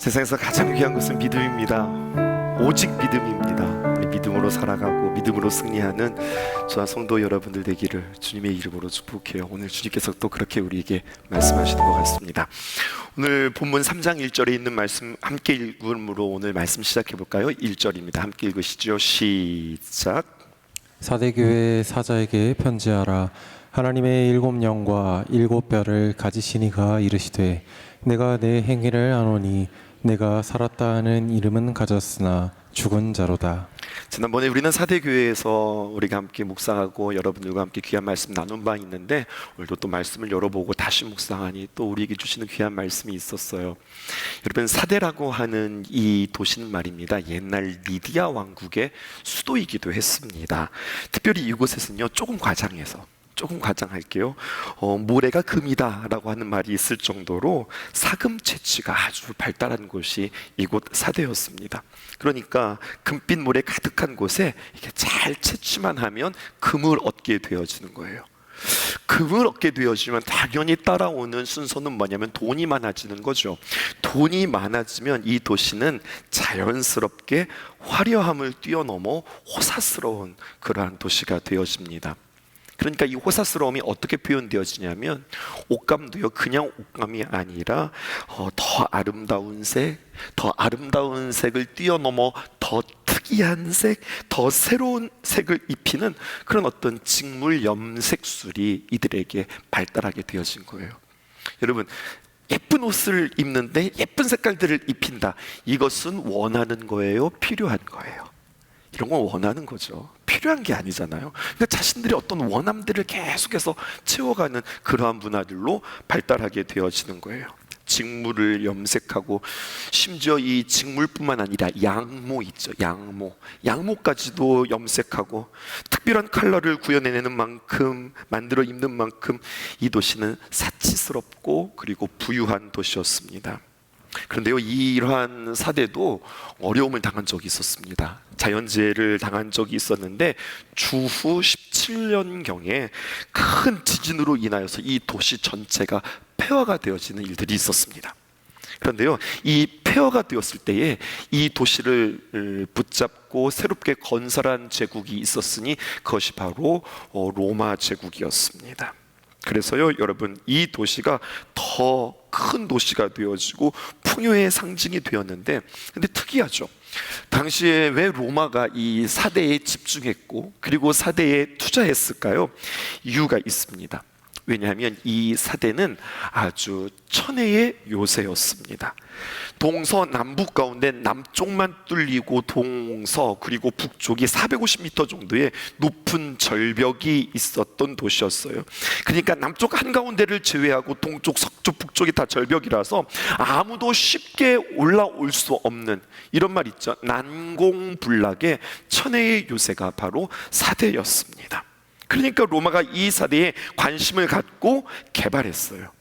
세상에서 가장 귀한 것은 믿음입니다. 오직 믿음입니다. 우리 믿음으로 살아가고 믿음으로 승리하는 저와 성도 여러분들 되기를 주님의 이름으로 축복해요. 오늘 주님께서 또 그렇게 우리에게 말씀하시는 것 같습니다. 오늘 본문 3장 1절에 있는 말씀 함께 읽음으로 오늘 말씀 시작해 볼까요? 1절입니다. 함께 읽으시죠. 시작. 사대교회 사자에게 편지하라. 하나님의 일곱 영과 일곱 뼈를 가지신 이가 이르시되 내가 내 행위를 아노니 내가 살았다 하는 이름은 가졌으나 죽은 자로다. 지난번에 우리는 사대교회에서 우리가 함께 묵상하고 여러분들과 함께 귀한 말씀 나눈 바 있는데 오늘도 또 말씀을 열어보고 다시 묵상하니 또 우리에게 주시는 귀한 말씀이 있었어요. 여러분, 사대라고 하는 이 도시는 말입니다, 옛날 리디아 왕국의 수도이기도 했습니다. 특별히 이곳에서는요, 조금 과장할게요. 모래가 금이다 라고 하는 말이 있을 정도로 사금 채취가 아주 발달한 곳이 이곳 사대였습니다. 그러니까 금빛 모래 가득한 곳에 이렇게 잘 채취만 하면 금을 얻게 되어지는 거예요. 금을 얻게 되어지면 당연히 따라오는 순서는 뭐냐면 돈이 많아지는 거죠. 돈이 많아지면 이 도시는 자연스럽게 화려함을 뛰어넘어 호사스러운 그러한 도시가 되어집니다. 그러니까 이 호사스러움이 어떻게 표현되어지냐면 옷감도요, 그냥 옷감이 아니라 더 아름다운 색을 뛰어넘어 더 특이한 색, 더 새로운 색을 입히는 그런 어떤 직물 염색술이 이들에게 발달하게 되어진 거예요. 여러분, 예쁜 옷을 입는데 예쁜 색깔들을 입힌다. 이것은 원하는 거예요? 필요한 거예요? 이런 건 원하는 거죠. 필요한 게 아니잖아요. 그러니까 자신들의 어떤 원함들을 계속해서 채워가는 그러한 문화들로 발달하게 되어지는 거예요. 직물을 염색하고, 심지어 이 직물뿐만 아니라 양모 있죠. 양모까지도 염색하고 특별한 컬러를 구현해내는 만큼, 만들어 입는 만큼 이 도시는 사치스럽고 그리고 부유한 도시였습니다. 그런데요, 이러한 사대도 어려움을 당한 적이 있었습니다. 자연재해를 당한 적이 있었는데 주후 17년경에 큰 지진으로 인하여서 이 도시 전체가 폐허가 되어지는 일들이 있었습니다. 그런데요, 이 폐허가 되었을 때에 이 도시를 붙잡고 새롭게 건설한 제국이 있었으니 그것이 바로 로마 제국이었습니다. 그래서요, 여러분, 이 도시가 더 큰 도시가 되어지고 풍요의 상징이 되었는데, 근데 특이하죠. 당시에 왜 로마가 이 사대에 집중했고 그리고 사대에 투자했을까요? 이유가 있습니다. 왜냐하면 이 사대는 아주 천혜의 요새였습니다. 동서남북 가운데 남쪽만 뚫리고 동서 그리고 북쪽이 450m 정도의 높은 절벽이 있었던 도시였어요. 그러니까 남쪽 한가운데를 제외하고 동쪽, 서쪽, 북쪽이 다 절벽이라서 아무도 쉽게 올라올 수 없는, 이런 말 있죠. 난공불락의 천혜의 요새가 바로 사대였습니다. 그러니까 로마가 이 사대에 관심을 갖고 개발했어요.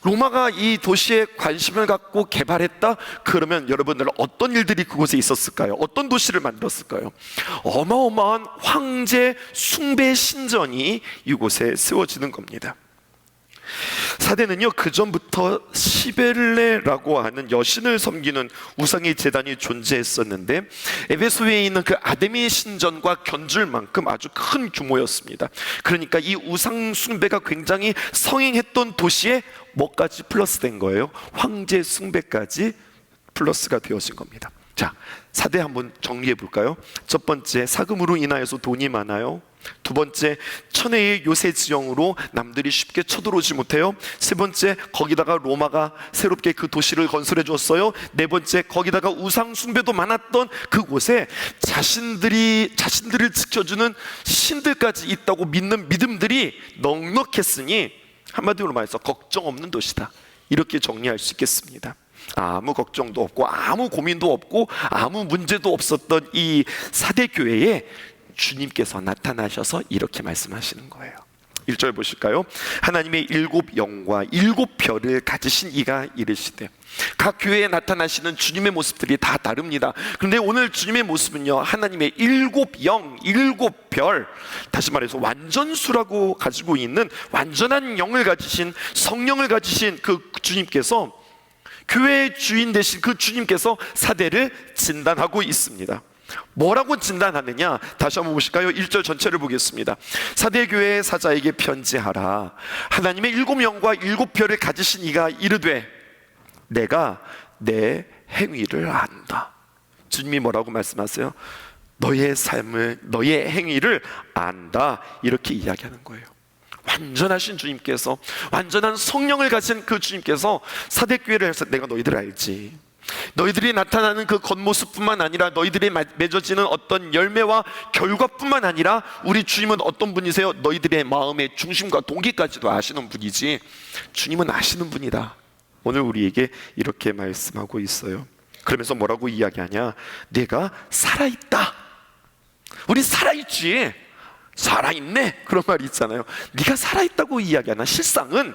로마가 이 도시에 관심을 갖고 개발했다? 그러면 여러분들 어떤 일들이 그곳에 있었을까요? 어떤 도시를 만들었을까요? 어마어마한 황제 숭배 신전이 이곳에 세워지는 겁니다. 사대는요, 그 전부터 시벨레라고 하는 여신을 섬기는 우상의 제단이 존재했었는데 에베소에 있는 그 아데미 신전과 견줄 만큼 아주 큰 규모였습니다. 그러니까 이 우상 숭배가 굉장히 성행했던 도시에 뭐까지 플러스된 거예요? 황제 숭배까지 플러스가 되어진 겁니다. 자, 사대 한번 정리해 볼까요? 첫 번째, 사금으로 인하여서 돈이 많아요. 두 번째, 천혜의 요새 지형으로 남들이 쉽게 쳐들어오지 못해요. 세 번째, 거기다가 로마가 새롭게 그 도시를 건설해 줬어요. 네 번째, 거기다가 우상 숭배도 많았던 그곳에 자신들을 지켜주는 신들까지 있다고 믿는 믿음들이 넉넉했으니 한마디로 말해서 걱정 없는 도시다, 이렇게 정리할 수 있겠습니다. 아무 걱정도 없고 아무 고민도 없고 아무 문제도 없었던 이 사대교회에 주님께서 나타나셔서 이렇게 말씀하시는 거예요. 1절 보실까요? 하나님의 일곱 영과 일곱 별을 가지신 이가 이르시되. 각 교회에 나타나시는 주님의 모습들이 다 다릅니다. 그런데 오늘 주님의 모습은요, 하나님의 일곱 영, 일곱 별, 다시 말해서 완전수라고 가지고 있는 완전한 영을 가지신, 성령을 가지신 그 주님께서 교회의 주인 되신 그 주님께서 사대를 진단하고 있습니다. 뭐라고 진단하느냐? 다시 한번 보실까요? 1절 전체를 보겠습니다. 사대교회의 사자에게 편지하라. 하나님의 7영과 7별을 가지신 이가 이르되 내가 내 행위를 안다. 주님이 뭐라고 말씀하세요? 너의 삶을, 너의 행위를 안다. 이렇게 이야기하는 거예요. 완전하신 주님께서, 완전한 성령을 가진 그 주님께서 사대교회를 해서 내가 너희들 알지. 너희들이 나타나는 그 겉모습뿐만 아니라 너희들이 맺어지는 어떤 열매와 결과뿐만 아니라 우리 주님은 어떤 분이세요? 너희들의 마음의 중심과 동기까지도 아시는 분이지. 주님은 아시는 분이다. 오늘 우리에게 이렇게 말씀하고 있어요. 그러면서 뭐라고 이야기하냐? 내가 살아있다. 우리 살아있지. 살아있네. 그런 말이 있잖아요. 네가 살아있다고 이야기하나? 실상은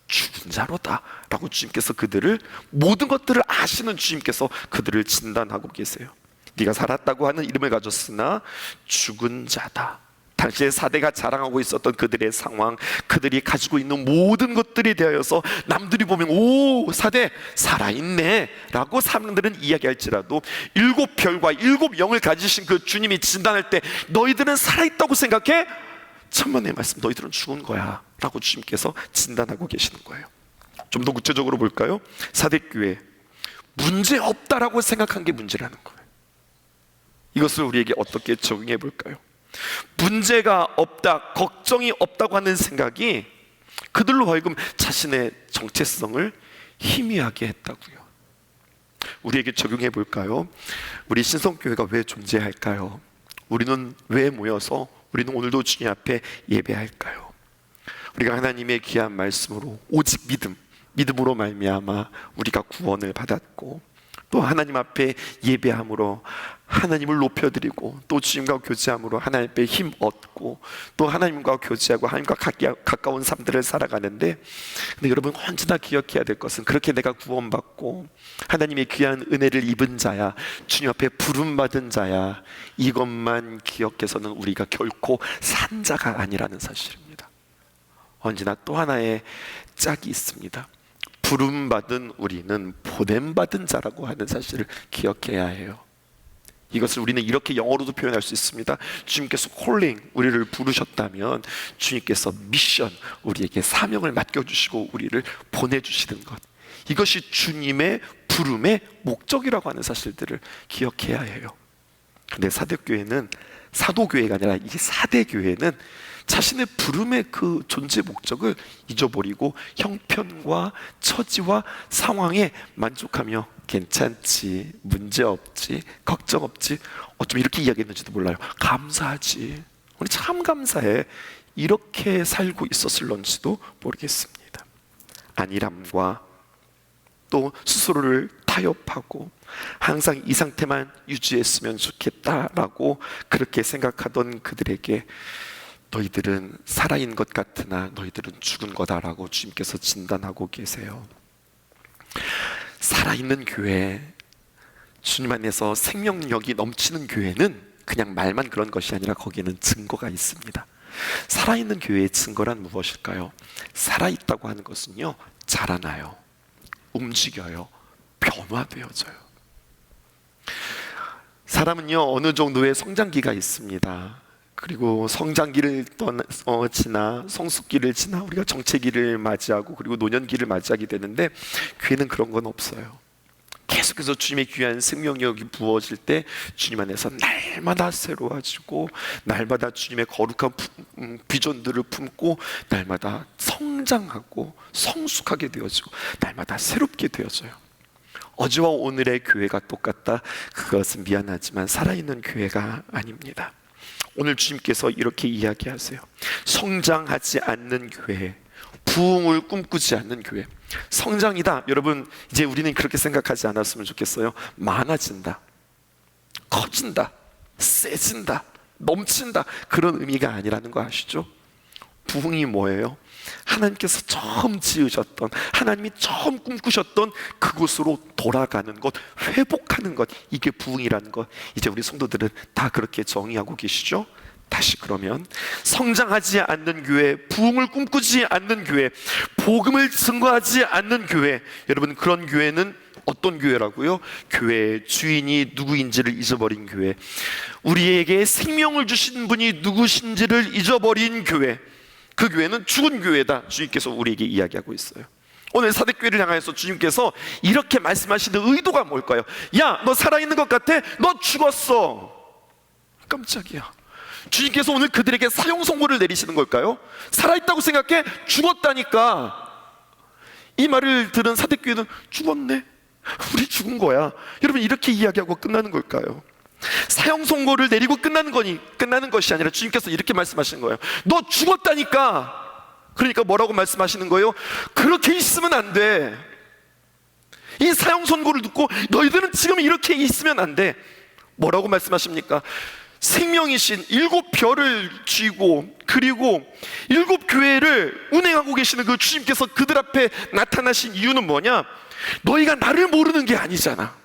죽은 자로다 라고 주님께서 그들을, 모든 것들을 아시는 주님께서 그들을 진단하고 계세요. 네가 살았다고 하는 이름을 가졌으나 죽은 자다. 당시에 사대가 자랑하고 있었던 그들의 상황, 그들이 가지고 있는 모든 것들이 되어서 남들이 보면 오, 사대 살아있네 라고 사람들은 이야기할지라도 7별과 7영을 가지신 그 주님이 진단할 때 너희들은 살아있다고 생각해? 천만의 말씀, 너희들은 죽은 거야 라고 주님께서 진단하고 계시는 거예요. 좀 더 구체적으로 볼까요? 사대교회 문제 없다라고 생각한 게 문제라는 거예요. 이것을 우리에게 어떻게 적용해 볼까요? 문제가 없다, 걱정이 없다고 하는 생각이 그들로 하여금 자신의 정체성을 희미하게 했다고요. 우리에게 적용해 볼까요? 우리 신성교회가 왜 존재할까요? 우리는 왜 모여서 우리는 오늘도 주님 앞에 예배할까요? 우리가 하나님의 귀한 말씀으로 오직 믿음으로 말미암아 우리가 구원을 받았고, 또 하나님 앞에 예배함으로 하나님을 높여드리고, 또 주님과 교제함으로 하나님 앞에 힘 얻고, 또 하나님과 교제하고 하나님과 가까운 삶들을 살아가는데, 근데 여러분 언제나 기억해야 될 것은 그렇게 내가 구원받고 하나님의 귀한 은혜를 입은 자야, 주님 앞에 부름받은 자야, 이것만 기억해서는 우리가 결코 산 자가 아니라는 사실입니다. 언제나 또 하나의 짝이 있습니다. 부름받은 우리는 보냄받은 자라고 하는 사실을 기억해야 해요. 이것을 우리는 이렇게 영어로도 표현할 수 있습니다. 주님께서 콜링, 우리를 부르셨다면 주님께서 미션, 우리에게 사명을 맡겨주시고 우리를 보내주시는 것, 이것이 주님의 부름의 목적이라고 하는 사실들을 기억해야 해요. 근데 사대교회는, 사도교회가 아니라 이 사대교회는 자신의 부름의 그 존재 목적을 잊어버리고 형편과 처지와 상황에 만족하며 괜찮지, 문제없지, 걱정없지, 어쩜 이렇게 이야기했는지도 몰라요. 감사하지, 우리 참 감사해, 이렇게 살고 있었을런지도 모르겠습니다. 안일함과 또 스스로를 타협하고 항상 이 상태만 유지했으면 좋겠다라고 그렇게 생각하던 그들에게 너희들은 살아있는 것 같으나 너희들은 죽은 거다라고 주님께서 진단하고 계세요. 살아있는 교회, 주님 안에서 생명력이 넘치는 교회는 그냥 말만 그런 것이 아니라 거기에는 증거가 있습니다. 살아있는 교회의 증거란 무엇일까요? 살아있다고 하는 것은요, 자라나요, 움직여요, 변화되어져요. 사람은요, 어느 정도의 성장기가 있습니다. 그리고 성장기를 지나 성숙기를 지나 우리가 정체기를 맞이하고 그리고 노년기를 맞이하게 되는데, 교회는 그런 건 없어요. 계속해서 주님의 귀한 생명력이 부어질 때 주님 안에서 날마다 새로워지고, 날마다 주님의 거룩한 비전들을 품고, 날마다 성장하고 성숙하게 되어지고, 날마다 새롭게 되어져요. 어제와 오늘의 교회가 똑같다? 그것은 미안하지만 살아있는 교회가 아닙니다. 오늘 주님께서 이렇게 이야기하세요. 성장하지 않는 교회, 부흥을 꿈꾸지 않는 교회. 성장이다, 여러분 이제 우리는 그렇게 생각하지 않았으면 좋겠어요. 많아진다, 커진다, 세진다, 넘친다, 그런 의미가 아니라는 거 아시죠? 부흥이 뭐예요? 하나님께서 처음 지으셨던, 하나님이 처음 꿈꾸셨던 그곳으로 돌아가는 것, 회복하는 것, 이게 부흥이라는 것. 이제 우리 성도들은 다 그렇게 정의하고 계시죠? 다시 그러면 성장하지 않는 교회, 부흥을 꿈꾸지 않는 교회, 복음을 증거하지 않는 교회, 여러분 그런 교회는 어떤 교회라고요? 교회의 주인이 누구인지를 잊어버린 교회, 우리에게 생명을 주신 분이 누구신지를 잊어버린 교회, 그 교회는 죽은 교회다. 주님께서 우리에게 이야기하고 있어요. 오늘 사대교회를 향해서 주님께서 이렇게 말씀하시는 의도가 뭘까요? 야, 너 살아있는 것 같아? 너 죽었어. 깜짝이야. 주님께서 오늘 그들에게 사형 선고를 내리시는 걸까요? 살아있다고 생각해? 죽었다니까. 이 말을 들은 사대교회는 죽었네, 우리 죽은 거야, 여러분 이렇게 이야기하고 끝나는 걸까요? 사형 선고를 내리고 끝나는 것이 아니라 주님께서 이렇게 말씀하시는 거예요. 너 죽었다니까. 그러니까 뭐라고 말씀하시는 거예요? 그렇게 있으면 안 돼. 이 사형 선고를 듣고 너희들은 지금 이렇게 있으면 안 돼. 뭐라고 말씀하십니까? 생명이신 일곱 별을 쥐고 그리고 일곱 교회를 운행하고 계시는 그 주님께서 그들 앞에 나타나신 이유는 뭐냐? 너희가 나를 모르는 게 아니잖아.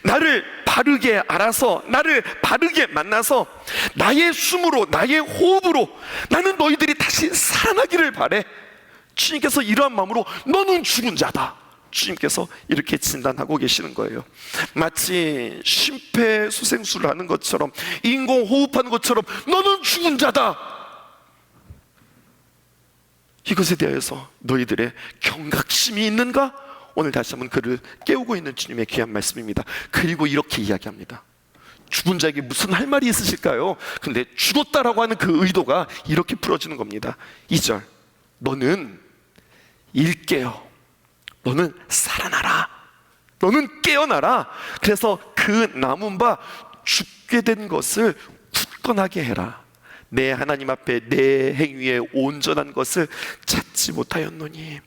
나를 바르게 알아서, 나를 바르게 만나서 나의 숨으로, 나의 호흡으로 나는 너희들이 다시 살아나기를 바래. 주님께서 이러한 마음으로 너는 죽은 자다, 주님께서 이렇게 진단하고 계시는 거예요. 마치 심폐소생술을 하는 것처럼, 인공호흡하는 것처럼 너는 죽은 자다. 이것에 대해서 너희들의 경각심이 있는가? 오늘 다시 한번 그를 깨우고 있는 주님의 귀한 말씀입니다. 그리고 이렇게 이야기합니다. 죽은 자에게 무슨 할 말이 있으실까요? 근데 죽었다라고 하는 그 의도가 이렇게 풀어지는 겁니다. 2절, 너는 일깨어, 너는 살아나라, 너는 깨어나라. 그래서 그 남은 바 죽게 된 것을 굳건하게 해라. 내 하나님 앞에 내 행위에 온전한 것을 찾지 못하였노니.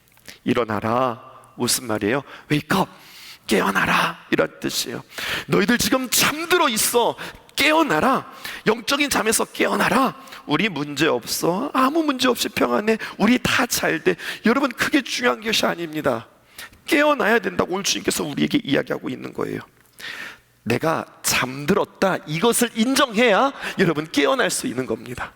일어나라. 무슨 말이에요? Wake up, 깨어나라, 이런 뜻이에요. 너희들 지금 잠들어 있어, 깨어나라. 영적인 잠에서 깨어나라. 우리 문제 없어, 아무 문제 없이 평안해, 우리 다 잘 돼. 여러분 그게 중요한 것이 아닙니다. 깨어나야 된다고 오늘 주님께서 우리에게 이야기하고 있는 거예요. 내가 잠들었다, 이것을 인정해야 여러분 깨어날 수 있는 겁니다.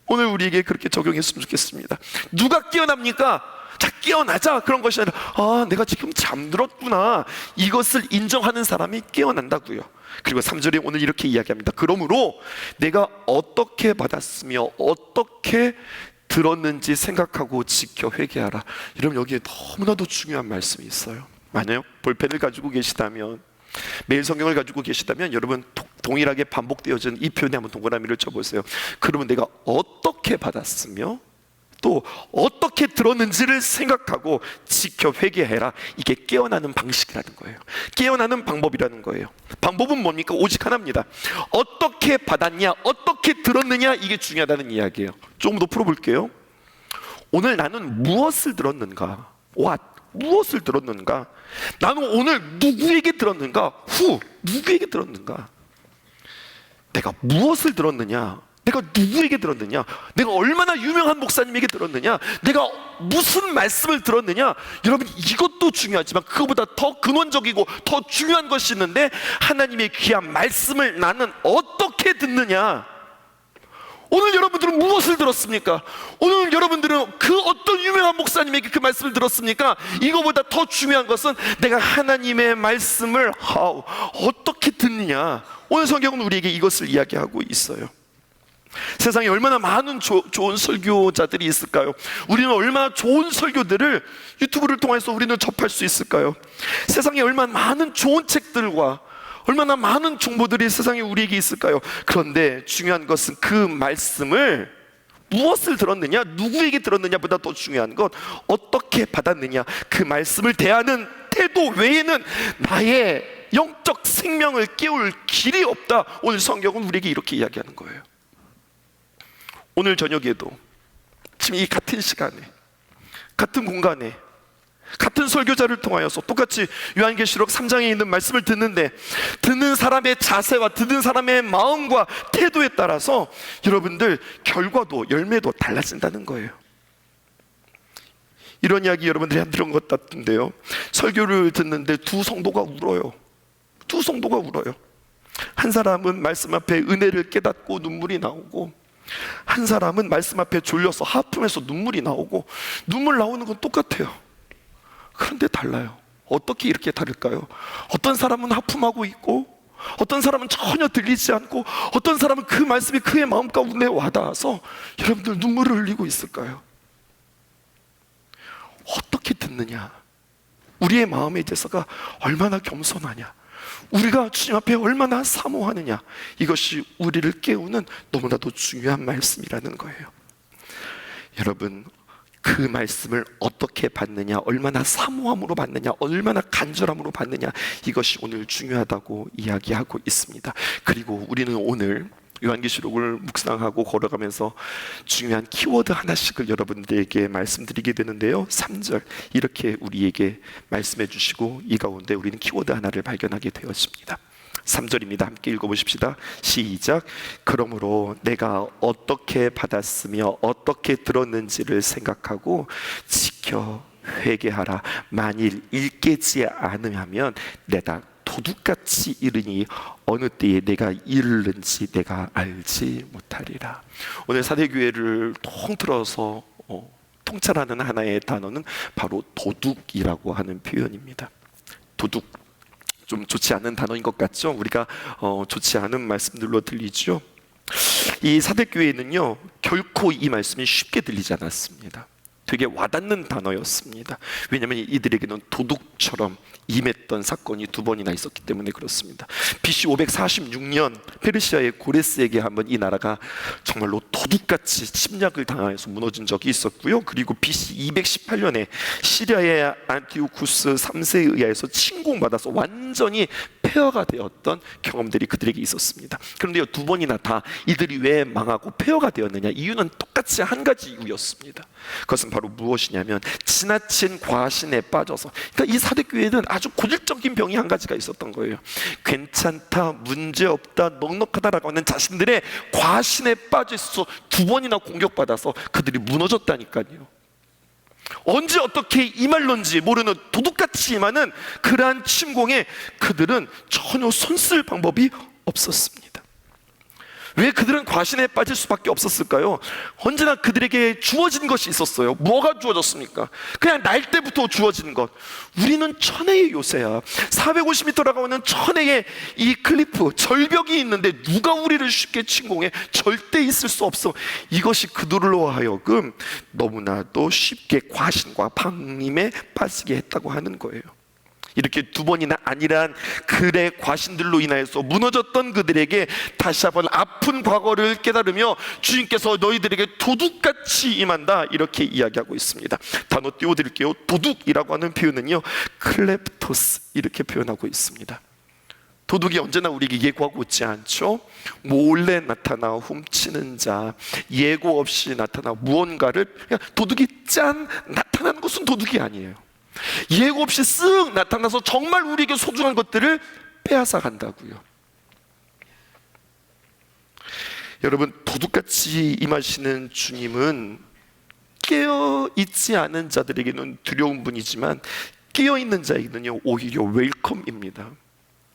오늘 우리에게 그렇게 적용했으면 좋겠습니다. 누가 깨어납니까? 자, 깨어나자, 그런 것이 아니라 아, 내가 지금 잠들었구나, 이것을 인정하는 사람이 깨어난다고요. 그리고 3절에 오늘 이렇게 이야기합니다. 그러므로 내가 어떻게 받았으며 어떻게 들었는지 생각하고 지켜 회개하라. 여러분 여기에 너무나도 중요한 말씀이 있어요. 만약 볼펜을 가지고 계시다면, 매일 성경을 가지고 계시다면 여러분 동일하게 반복되어진 이 표현에 한번 동그라미를 쳐보세요. 그러면 내가 어떻게 받았으며 또 어떻게 들었는지를 생각하고 지켜 회개해라. 이게 깨어나는 방식이라는 거예요. 깨어나는 방법이라는 거예요. 방법은 뭡니까? 오직 하나입니다. 어떻게 받았냐, 어떻게 들었느냐, 이게 중요하다는 이야기예요. 조금 더 풀어볼게요. 오늘 나는 무엇을 들었는가? What? 무엇을 들었는가? 나는 오늘 누구에게 들었는가? Who? 누구에게 들었는가? 내가 무엇을 들었느냐? 내가 누구에게 들었느냐? 내가 얼마나 유명한 목사님에게 들었느냐? 내가 무슨 말씀을 들었느냐? 여러분 이것도 중요하지만 그것보다 더 근원적이고 더 중요한 것이 있는데, 하나님의 귀한 말씀을 나는 어떻게 듣느냐? 오늘 여러분들은 무엇을 들었습니까? 오늘 여러분들은 그 어떤 유명한 목사님에게 그 말씀을 들었습니까? 이거보다 더 중요한 것은 내가 하나님의 말씀을 어떻게 듣느냐. 오늘 성경은 우리에게 이것을 이야기하고 있어요. 세상에 얼마나 많은 좋은 설교자들이 있을까요? 우리는 얼마나 좋은 설교들을 유튜브를 통해서 우리는 접할 수 있을까요? 세상에 얼마나 많은 좋은 책들과 얼마나 많은 정보들이 세상에 우리에게 있을까요? 그런데 중요한 것은 그 말씀을 무엇을 들었느냐, 누구에게 들었느냐보다 더 중요한 건 어떻게 받았느냐. 그 말씀을 대하는 태도 외에는 나의 영적 생명을 깨울 길이 없다. 오늘 성경은 우리에게 이렇게 이야기하는 거예요. 오늘 저녁에도 지금 이 같은 시간에 같은 공간에 같은 설교자를 통하여서 똑같이 요한계시록 3장에 있는 말씀을 듣는데, 듣는 사람의 자세와 듣는 사람의 마음과 태도에 따라서 여러분들 결과도 열매도 달라진다는 거예요. 이런 이야기 여러분들이 안 들은 것 같은데요, 설교를 듣는데 두 성도가 울어요. 두 성도가 울어요. 한 사람은 말씀 앞에 은혜를 깨닫고 눈물이 나오고, 한 사람은 말씀 앞에 졸려서 하품해서 눈물이 나오고, 눈물 나오는 건 똑같아요. 그런데 달라요. 어떻게 이렇게 다를까요? 어떤 사람은 하품하고 있고, 어떤 사람은 전혀 들리지 않고, 어떤 사람은 그 말씀이 그의 마음 가운데 와닿아서 여러분들 눈물을 흘리고 있을까요? 어떻게 듣느냐, 우리의 마음에 대해서가 얼마나 겸손하냐, 우리가 주님 앞에 얼마나 사모하느냐, 이것이 우리를 깨우는 너무나도 중요한 말씀이라는 거예요. 여러분, 그 말씀을 어떻게 받느냐, 얼마나 사모함으로 받느냐, 얼마나 간절함으로 받느냐, 이것이 오늘 중요하다고 이야기하고 있습니다. 그리고 우리는 오늘 요한계시록을 묵상하고 걸어가면서 중요한 키워드 하나씩을 여러분들에게 말씀드리게 되는데요, 3절 이렇게 우리에게 말씀해 주시고 이 가운데 우리는 키워드 하나를 발견하게 되었습니다. 3절입니다. 함께 읽어보십시다. 시작. 그러므로 내가 어떻게 받았으며 어떻게 들었는지를 생각하고 지켜 회개하라. 만일 일깨지 않으면 내가 도둑같이 이르니 어느 때에 내가 이르는지 내가 알지 못하리라. 오늘 사대교회를 통틀어서 통찰하는 하나의 단어는 바로 도둑이라고 하는 표현입니다. 도둑, 좀 좋지 않은 단어인 것 같죠? 우리가 좋지 않은 말씀들로 들리죠? 이 사대교회는요, 결코 이 말씀이 쉽게 들리지 않았습니다. 되게 와닿는 단어였습니다. 왜냐하면 이들에게는 도둑처럼 임했던 사건이 두 번이나 있었기 때문에 그렇습니다. BC 546년 페르시아의 고레스에게 한번 이 나라가 정말로 도둑같이 침략을 당해서 무너진 적이 있었고요. 그리고 BC 218년에 시리아의 안티오쿠스 3세에 의해서 침공받아서 완전히 폐허가 되었던 경험들이 그들에게 있었습니다. 그런데 두 번이나 다 이들이 왜 망하고 폐허가 되었느냐, 이유는 똑같이 한 가지 이유였습니다. 그것은 바로 무엇이냐면 지나친 과신에 빠져서, 그러니까 이 사대교회는 아주 고질적인 병이 한 가지가 있었던 거예요. 괜찮다, 문제없다, 넉넉하다라고 하는 자신들의 과신에 빠져 있어서 두 번이나 공격받아서 그들이 무너졌다니까요. 언제 어떻게 임할런지 모르는 도둑같이 임하는 그러한 침공에 그들은 전혀 손쓸 방법이 없었습니다. 왜 그들은 과신에 빠질 수밖에 없었을까요? 언제나 그들에게 주어진 것이 있었어요. 뭐가 주어졌습니까? 그냥 날 때부터 주어진 것. 우리는 천혜의 요새야. 450m라고 하는 천혜의 이 클리프, 절벽이 있는데 누가 우리를 쉽게 침공해? 절대 있을 수 없어. 이것이 그들로 하여금 너무나도 쉽게 과신과 방임에 빠지게 했다고 하는 거예요. 이렇게 두 번이나 아니란 그의 과신들로 인하여서 무너졌던 그들에게 다시 한번 아픈 과거를 깨달으며 주님께서 너희들에게 도둑같이 임한다, 이렇게 이야기하고 있습니다. 단어 띄워드릴게요. 도둑이라고 하는 표현은요, 클레프토스, 이렇게 표현하고 있습니다. 도둑이 언제나 우리에게 예고하고 있지 않죠? 몰래 나타나 훔치는 자, 예고 없이 나타나 무언가를, 그냥 도둑이 짠 나타나는 것은 도둑이 아니에요. 예고 없이 쓱 나타나서 정말 우리에게 소중한 것들을 빼앗아 간다고요. 여러분, 도둑같이 임하시는 주님은 깨어있지 않은 자들에게는 두려운 분이지만 깨어있는 자에게는요, 오히려 웰컴입니다.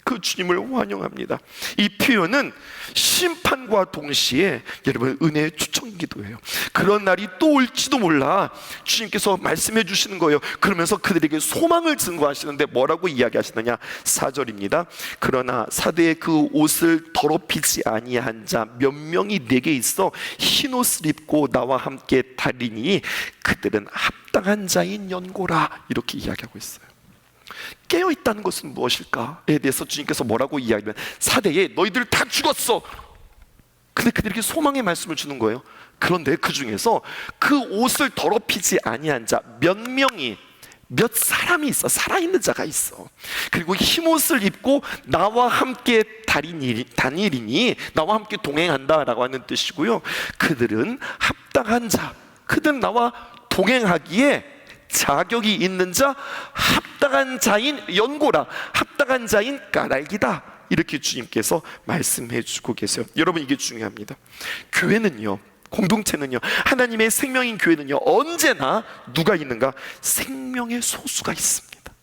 그 주님을 환영합니다. 이 표현은 심판과 동시에 여러분 은혜의 초청이기도 해요. 그런 날이 또 올지도 몰라 주님께서 말씀해 주시는 거예요. 그러면서 그들에게 소망을 증거하시는데 뭐라고 이야기하시느냐, 4절입니다. 그러나 사대의 그 옷을 더럽히지 아니한 자 몇 명이 내게 있어 흰 옷을 입고 나와 함께 다리니 그들은 합당한 자인 연고라, 이렇게 이야기하고 있어요. 깨어있다는 것은 무엇일까에 대해서 주님께서 뭐라고 이야기하면, 사대에 너희들 다 죽었어. 근데 그들에게 소망의 말씀을 주는 거예요. 그런데 그 중에서 그 옷을 더럽히지 아니한 자 몇 명이, 몇 사람이 있어, 살아있는 자가 있어. 그리고 흰옷을 입고 나와 함께 다니리니, 나와 함께 동행한다라고 하는 뜻이고요. 그들은 합당한 자, 그들은 나와 동행하기에 자격이 있는 자, 합당한 자인 연고라, 합당한 자인 까닭이다, 이렇게 주님께서 말씀해 주고 계세요. 여러분, 이게 중요합니다. 교회는요, 공동체는요, 하나님의 생명인 교회는요, 언제나 누가 있는가? 생명의 소수가 있습니다.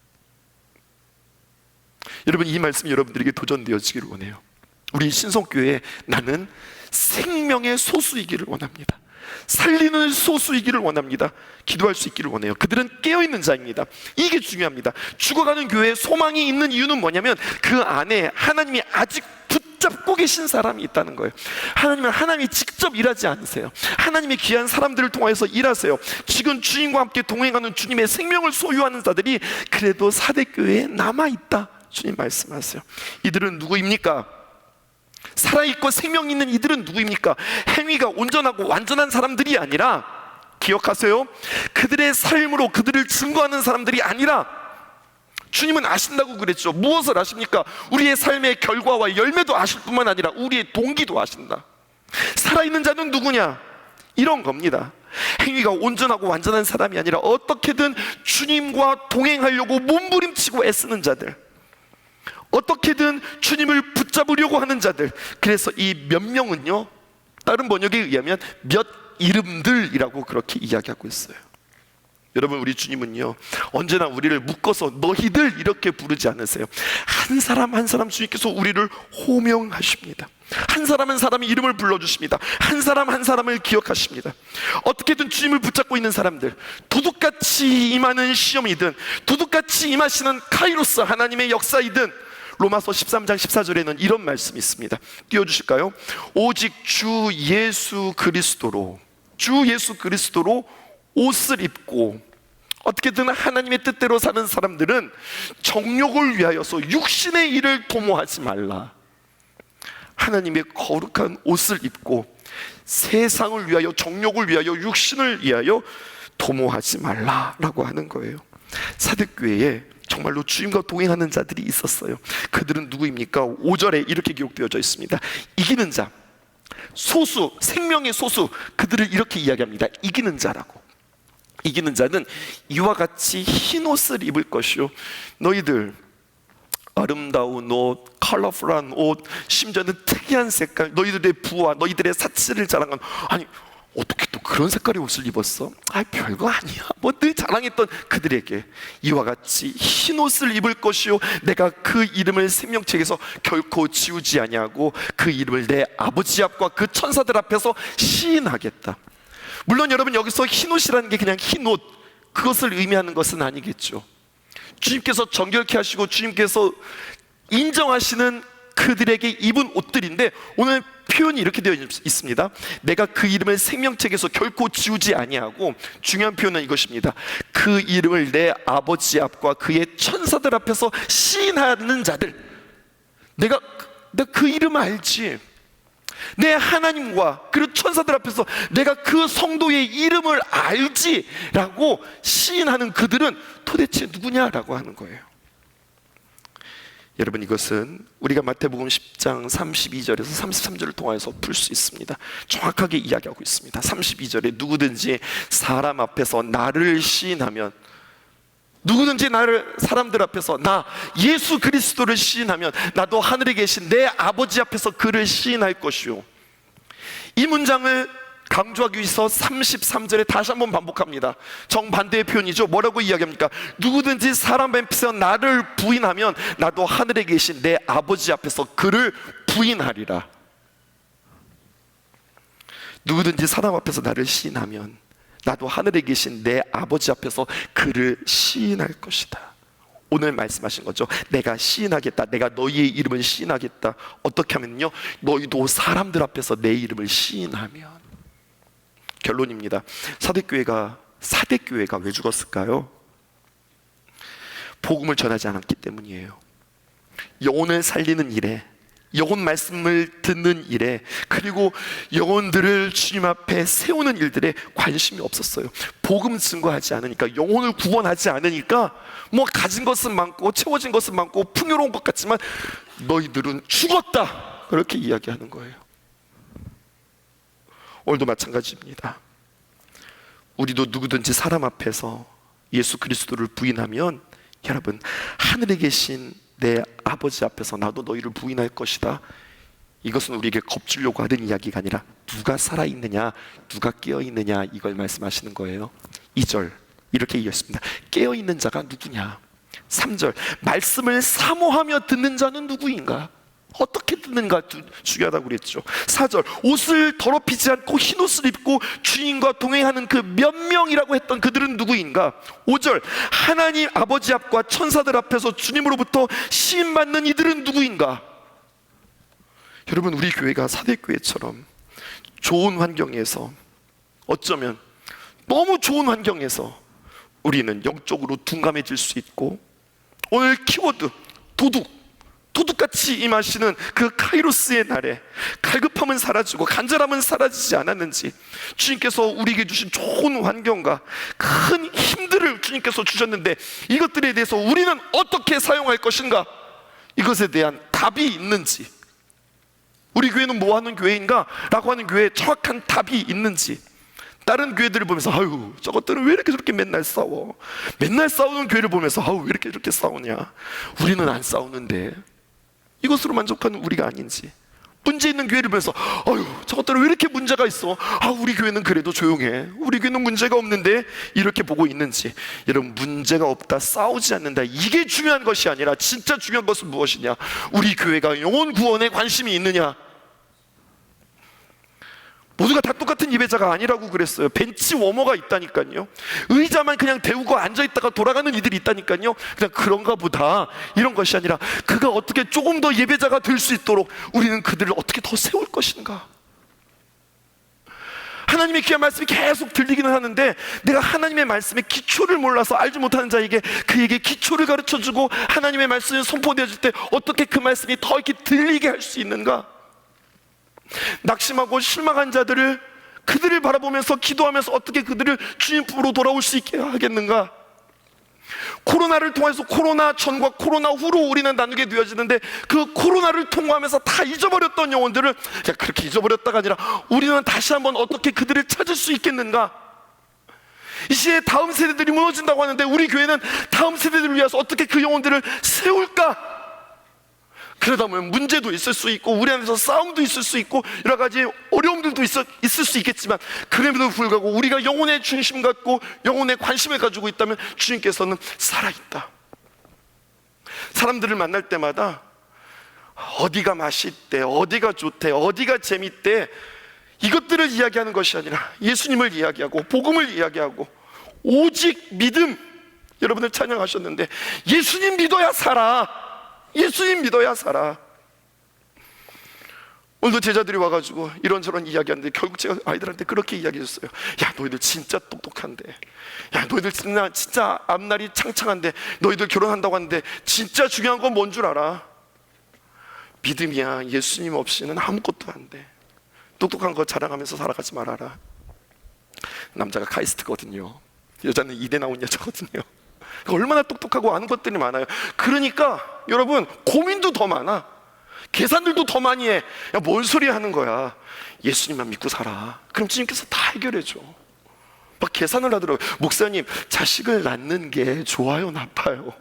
여러분, 이 말씀이 여러분들에게 도전되어지기를 원해요. 우리 신성교회에 나는 생명의 소수이기를 원합니다. 살리는 소수이기를 원합니다. 기도할 수 있기를 원해요. 그들은 깨어있는 자입니다. 이게 중요합니다. 죽어가는 교회에 소망이 있는 이유는 뭐냐면 그 안에 하나님이 아직 붙잡고 계신 사람이 있다는 거예요. 하나님이 직접 일하지 않으세요. 하나님이 귀한 사람들을 통해서 일하세요. 지금 주님과 함께 동행하는 주님의 생명을 소유하는 자들이 그래도 사대교회에 남아있다, 주님 말씀하세요. 이들은 누구입니까? 살아있고 생명 있는 이들은 누구입니까? 행위가 온전하고 완전한 사람들이 아니라, 기억하세요, 그들의 삶으로 그들을 증거하는 사람들이 아니라, 주님은 아신다고 그랬죠. 무엇을 아십니까? 우리의 삶의 결과와 열매도 아실 뿐만 아니라 우리의 동기도 아신다. 살아있는 자는 누구냐? 이런 겁니다. 행위가 온전하고 완전한 사람이 아니라 어떻게든 주님과 동행하려고 몸부림치고 애쓰는 자들, 어떻게든 주님을 붙잡으려고 하는 자들. 그래서 이 몇 명은요, 다른 번역에 의하면 몇 이름들이라고 그렇게 이야기하고 있어요. 여러분, 우리 주님은요 언제나 우리를 묶어서 너희들 이렇게 부르지 않으세요. 한 사람 한 사람 주님께서 우리를 호명하십니다. 한 사람 한 사람의 이름을 불러주십니다. 한 사람 한 사람을 기억하십니다. 어떻게든 주님을 붙잡고 있는 사람들, 도둑같이 임하는 시험이든 도둑같이 임하시는 카이로스 하나님의 역사이든, 로마서 13장 14절에는 이런 말씀이 있습니다. 띄워주실까요? 오직 주 예수 그리스도로 옷을 입고 어떻게든 하나님의 뜻대로 사는 사람들은 정욕을 위하여서 육신의 일을 도모하지 말라. 하나님의 거룩한 옷을 입고 세상을 위하여, 정욕을 위하여, 육신을 위하여 도모하지 말라라고 하는 거예요. 사대교회에 정말로 주님과 동행하는 자들이 있었어요. 그들은 누구입니까? 5절에 이렇게 기록되어져 있습니다. 이기는 자, 소수, 생명의 소수, 그들을 이렇게 이야기합니다. 이기는 자라고. 이기는 자는 이와 같이 흰 옷을 입을 것이요, 너희들 아름다운 옷, 컬러풀한 옷, 심지어는 특이한 색깔, 너희들의 부와 너희들의 사치를 자랑한, 아니 어떻게 또 그런 색깔의 옷을 입었어? 아, 별거 아니야. 뭐 늘 자랑했던 그들에게 이와 같이 흰 옷을 입을 것이요, 내가 그 이름을 생명책에서 결코 지우지 아니하고 그 이름을 내 아버지 앞과 그 천사들 앞에서 시인하겠다. 물론 여러분, 여기서 흰 옷이라는 게 그냥 흰 옷, 그것을 의미하는 것은 아니겠죠. 주님께서 정결케 하시고 주님께서 인정하시는 그들에게 입은 옷들인데, 오늘 표현이 이렇게 되어 있습니다. 내가 그 이름을 생명책에서 결코 지우지 아니하고, 중요한 표현은 이것입니다. 그 이름을 내 아버지 앞과 그의 천사들 앞에서 시인하는 자들. 내가 그 이름 알지. 내 하나님과 그리고 천사들 앞에서 내가 그 성도의 이름을 알지라고 시인하는 그들은 도대체 누구냐라고 하는 거예요. 여러분, 이것은 우리가 마태복음 10장 32절에서 33절을 통해서 풀 수 있습니다. 정확하게 이야기하고 있습니다. 32절에 누구든지 사람 앞에서 나를 시인하면, 누구든지 나를 사람들 앞에서 나 예수 그리스도를 시인하면 나도 하늘에 계신 내 아버지 앞에서 그를 시인할 것이요. 이 문장을 강조하기 위해서 33절에 다시 한번 반복합니다. 정반대의 표현이죠. 뭐라고 이야기합니까? 누구든지 사람 앞에서 나를 부인하면 나도 하늘에 계신 내 아버지 앞에서 그를 부인하리라. 누구든지 사람 앞에서 나를 시인하면 나도 하늘에 계신 내 아버지 앞에서 그를 시인할 것이다. 오늘 말씀하신 거죠. 내가 시인하겠다. 내가 너희의 이름을 시인하겠다. 어떻게 하면요? 너희도 사람들 앞에서 내 이름을 시인하면. 결론입니다. 사대교회가 왜 죽었을까요? 복음을 전하지 않았기 때문이에요. 영혼을 살리는 일에, 영혼 말씀을 듣는 일에, 그리고 영혼들을 주님 앞에 세우는 일들에 관심이 없었어요. 복음 증거하지 않으니까, 영혼을 구원하지 않으니까 뭐 가진 것은 많고 채워진 것은 많고 풍요로운 것 같지만 너희들은 죽었다, 그렇게 이야기하는 거예요. 오늘도 마찬가지입니다. 우리도 누구든지 사람 앞에서 예수 그리스도를 부인하면, 여러분, 하늘에 계신 내 아버지 앞에서 나도 너희를 부인할 것이다. 이것은 우리에게 겁주려고 하는 이야기가 아니라 누가 살아있느냐, 누가 깨어있느냐, 이걸 말씀하시는 거예요. 2절 이렇게 이어졌습니다. 깨어있는 자가 누구냐. 3절 말씀을 사모하며 듣는 자는 누구인가. 어떻게 듣는가 중요하다고 그랬죠. 4절, 옷을 더럽히지 않고 흰 옷을 입고 주님과 동행하는 그 몇 명이라고 했던 그들은 누구인가? 5절, 하나님 아버지 앞과 천사들 앞에서 주님으로부터 시임받는 이들은 누구인가? 여러분, 우리 교회가 사대교회처럼 좋은 환경에서, 어쩌면 너무 좋은 환경에서 우리는 영적으로 둔감해질 수 있고, 오늘 키워드 도둑같이 임하시는 그 카이로스의 날에 갈급함은 사라지고 간절함은 사라지지 않았는지, 주님께서 우리에게 주신 좋은 환경과 큰 힘들을 주님께서 주셨는데 이것들에 대해서 우리는 어떻게 사용할 것인가? 이것에 대한 답이 있는지, 우리 교회는 뭐 하는 교회인가? 라고 하는 교회에 정확한 답이 있는지, 다른 교회들을 보면서 아유 저것들은 왜 이렇게 저렇게 맨날 싸워, 맨날 싸우는 교회를 보면서 아유 왜 이렇게 저렇게 싸우냐, 우리는 안 싸우는데, 이것으로 만족하는 우리가 아닌지, 문제 있는 교회를 보면서 아유 저것들은 왜 이렇게 문제가 있어, 아 우리 교회는 그래도 조용해, 우리 교회는 문제가 없는데, 이렇게 보고 있는지. 여러분, 문제가 없다, 싸우지 않는다, 이게 중요한 것이 아니라 진짜 중요한 것은 무엇이냐? 우리 교회가 영혼 구원에 관심이 있느냐? 모두가 다 똑같은 예배자가 아니라고 그랬어요. 벤치 워머가 있다니까요. 의자만 그냥 데우고 앉아있다가 돌아가는 이들이 있다니까요. 그냥 그런가 보다, 이런 것이 아니라 그가 어떻게 조금 더 예배자가 될 수 있도록 우리는 그들을 어떻게 더 세울 것인가. 하나님의 귀한 말씀이 계속 들리기는 하는데, 내가 하나님의 말씀의 기초를 몰라서 알지 못하는 자에게 그에게 기초를 가르쳐주고 하나님의 말씀이 선포되어질 때 어떻게 그 말씀이 더 이렇게 들리게 할 수 있는가? 낙심하고 실망한 자들을, 그들을 바라보면서 기도하면서 어떻게 그들을 주님 품으로 돌아올 수 있게 하겠는가? 코로나를 통해서 코로나 전과 코로나 후로 우리는 나누게 되어지는데, 그 코로나를 통과하면서 다 잊어버렸던 영혼들을 그렇게 잊어버렸다가 아니라 우리는 다시 한번 어떻게 그들을 찾을 수 있겠는가? 이 시대에 다음 세대들이 무너진다고 하는데 우리 교회는 다음 세대들을 위해서 어떻게 그 영혼들을 세울까? 그러다 보면 문제도 있을 수 있고 우리 안에서 싸움도 있을 수 있고 여러 가지 어려움들도 있을 수 있겠지만, 그럼에도 불구하고 우리가 영혼의 중심 갖고 영혼의 관심을 가지고 있다면 주님께서는 살아있다. 사람들을 만날 때마다 어디가 맛있대, 어디가 좋대, 어디가 재밌대, 이것들을 이야기하는 것이 아니라 예수님을 이야기하고 복음을 이야기하고 오직 믿음. 여러분들 찬양하셨는데 예수님 믿어야 살아, 예수님 믿어야 살아. 오늘도 제자들이 와가지고 이런저런 이야기하는데 결국 제가 아이들한테 그렇게 이야기했어요. 야 너희들 진짜 똑똑한데, 야 너희들 진짜 앞날이 창창한데, 너희들 결혼한다고 하는데 진짜 중요한 건 뭔 줄 알아? 믿음이야. 예수님 없이는 아무것도 안 돼. 똑똑한 거 자랑하면서 살아가지 말아라. 남자가 카이스트거든요. 여자는 이대 나온 여자거든요. 얼마나 똑똑하고 아는 것들이 많아요. 그러니까 여러분, 고민도 더 많아, 계산들도 더 많이 해. 야 뭔 소리 하는 거야, 예수님만 믿고 살아. 그럼 주님께서 다 해결해 줘. 막 계산을 하더라고요. 목사님, 자식을 낳는 게 좋아요, 나빠요?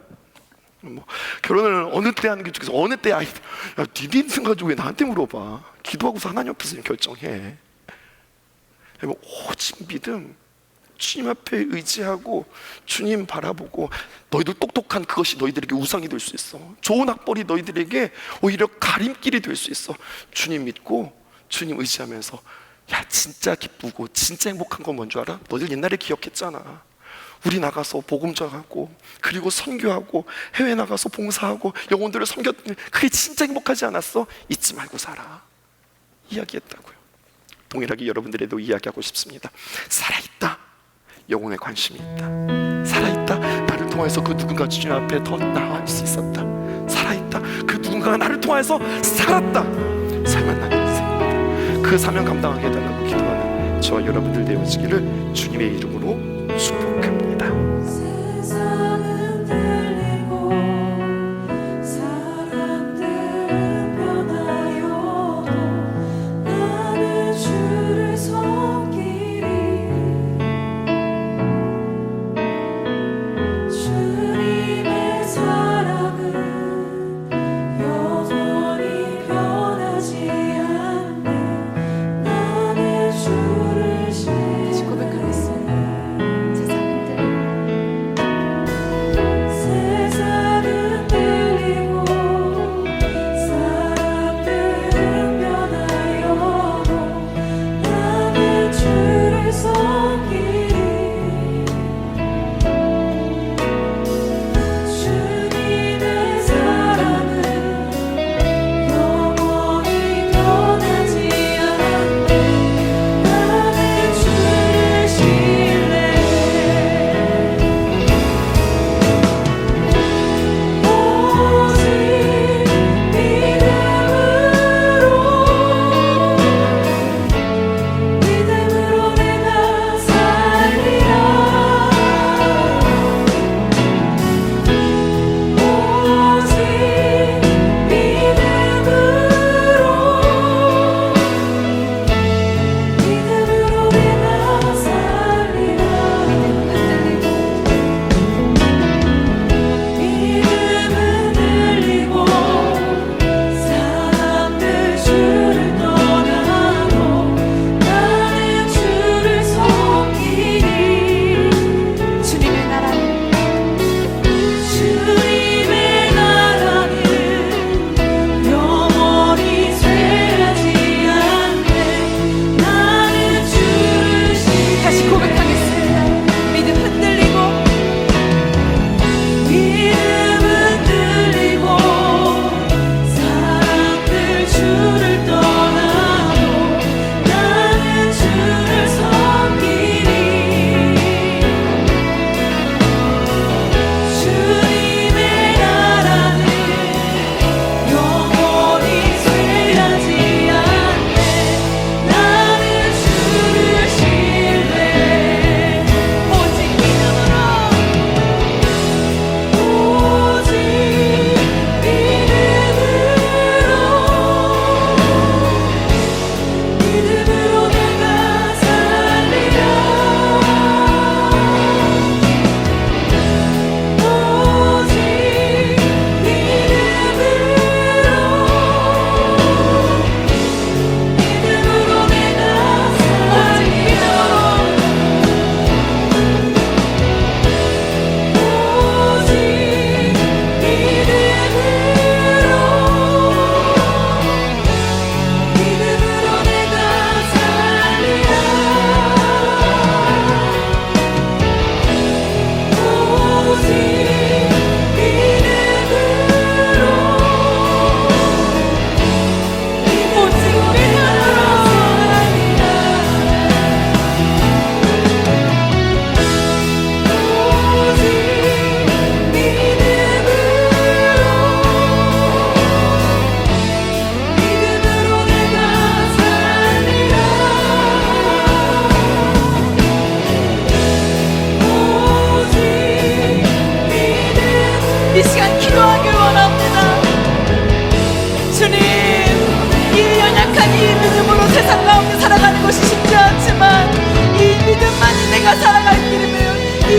뭐 결혼을 어느 때 하는 게 좋겠어? 어느 때 아이? 야 니네 인생 가지고 왜 나한테 물어봐? 기도하고서 하나님 앞에서 결정해. 오직 믿음, 주님 앞에 의지하고 주님 바라보고, 너희들 똑똑한 그것이 너희들에게 우상이 될 수 있어. 좋은 학벌이 너희들에게 오히려 가림길이 될 수 있어. 주님 믿고 주님 의지하면서, 야 진짜 기쁘고 진짜 행복한 건 뭔 줄 알아? 너희들 옛날에 기억했잖아. 우리 나가서 복음 전하고 그리고 선교하고 해외 나가서 봉사하고 영혼들을 섬겼더니 그게 진짜 행복하지 않았어? 잊지 말고 살아. 이야기했다고요. 동일하게 여러분들에도 이야기하고 싶습니다. 살아있다, 영혼에 관심이 있다. 살아있다, 나를 통해서 그 누군가 주님 앞에 더 나아갈 수 있었다. 살아있다, 그 누군가가 나를 통해서 살았다. 살만난 인생입니다. 그 사명 감당하게 해달라고 기도하는 저와 여러분들 되어지기를 주님의 이름으로 축복합니다. 세상은 들리고 사람들은 변하여도 나는 주를 섬기리. 주님의 사랑은 영원히 변하지 않네. 나는 주를 고백하겠습니다. 세상은 들리고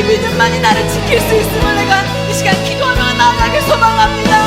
믿음만이 나를 지킬 수 있음을 내가 이 시간 기도하며 나아가길 소망합니다.